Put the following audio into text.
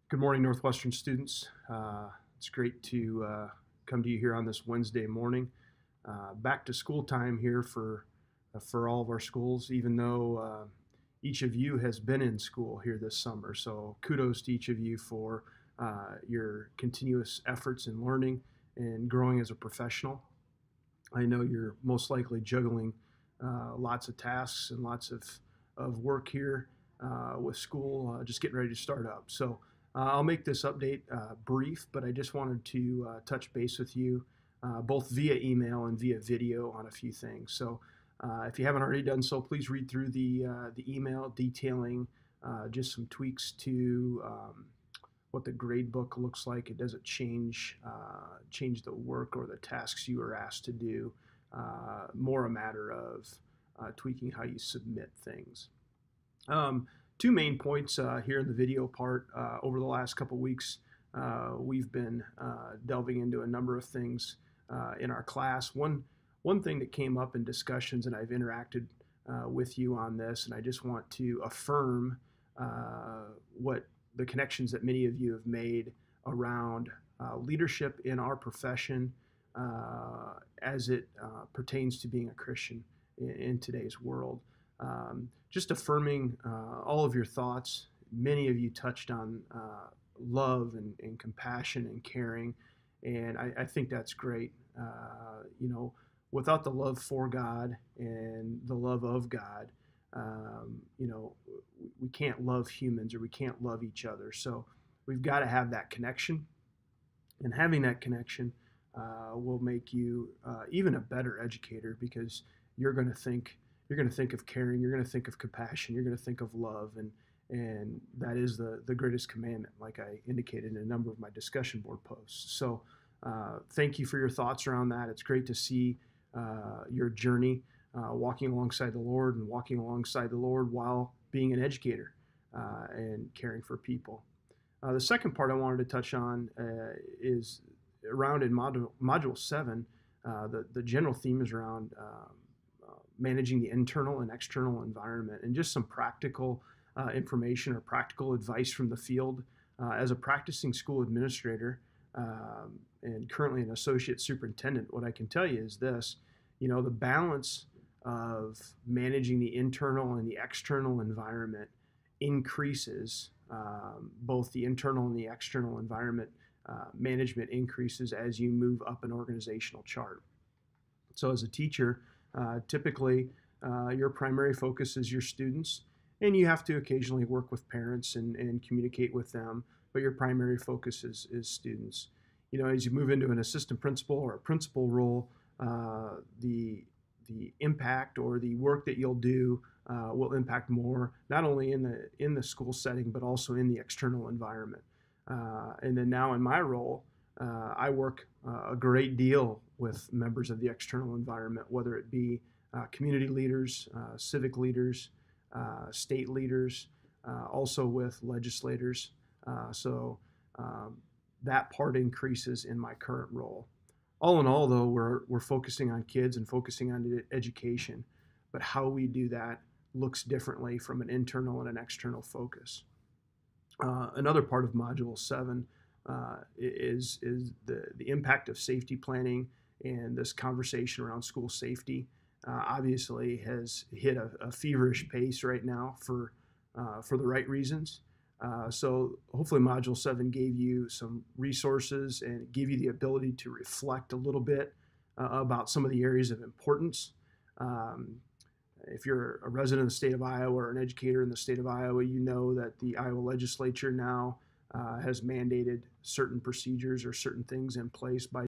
Good morning, Northwestern students. It's great to come to you here on this Wednesday morning. Back to school time here for all of our schools, even though each of you has been in school here this summer. So kudos to each of you for your continuous efforts in learning and growing as a professional. I know you're most likely juggling lots of tasks and lots of work here with school, just getting ready to start up. So I'll make this update brief, but I just wanted to touch base with you both via email and via video on a few things. So if you haven't already done so, please read through the email detailing just some tweaks to what the grade book looks like. It doesn't change the work or the tasks you are asked to do. More a matter of tweaking how you submit things. Two main points here in the video part. Over the last couple weeks, we've been delving into a number of things in our class. One thing that came up in discussions, and I've interacted with you on this, and I just want to affirm what the connections that many of you have made around leadership in our profession as it pertains to being a Christian in today's world. Just affirming all of your thoughts. Many of you touched on love and compassion and caring, and I think that's great. Without the love for God and the love of God, we can't love humans, or we can't love each other. So we've got to have that connection, and having that connection will make you even a better educator, because you're going to think of caring, you're going to think of compassion, you're going to think of love, and that is the greatest commandment, like I indicated in a number of my discussion board posts. So thank you for your thoughts around that. It's great to see your journey walking alongside the Lord, and walking alongside the Lord while being an educator and caring for people. The second part I wanted to touch on is around in module 7. The general theme is around managing the internal and external environment, and just some practical information or practical advice from the field. As a practicing school administrator and currently an associate superintendent, what I can tell you is this: the balance of managing the internal and the external environment increases. Both the internal and the external environment management increases as you move up an organizational chart. So as a teacher, typically your primary focus is your students, and you have to occasionally work with parents and communicate with them, but your primary focus is students. As you move into an assistant principal or a principal role, the impact or the work that you'll do will impact more, not only in the school setting, but also in the external environment. And then now in my role, I work a great deal with members of the external environment, whether it be community leaders, civic leaders, state leaders, also with legislators. So that part increases in my current role. All in all, though, we're focusing on kids and focusing on education, but how we do that looks differently from an internal and an external focus. Another part of Module 7 is the impact of safety planning, and this conversation around school safety obviously has hit a feverish pace right now for the right reasons. So hopefully Module 7 gave you some resources and gave you the ability to reflect a little bit about some of the areas of importance. If you're a resident of the state of Iowa or an educator in the state of Iowa, you know that the Iowa legislature now has mandated certain procedures or certain things in place by